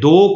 2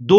2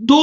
2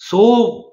100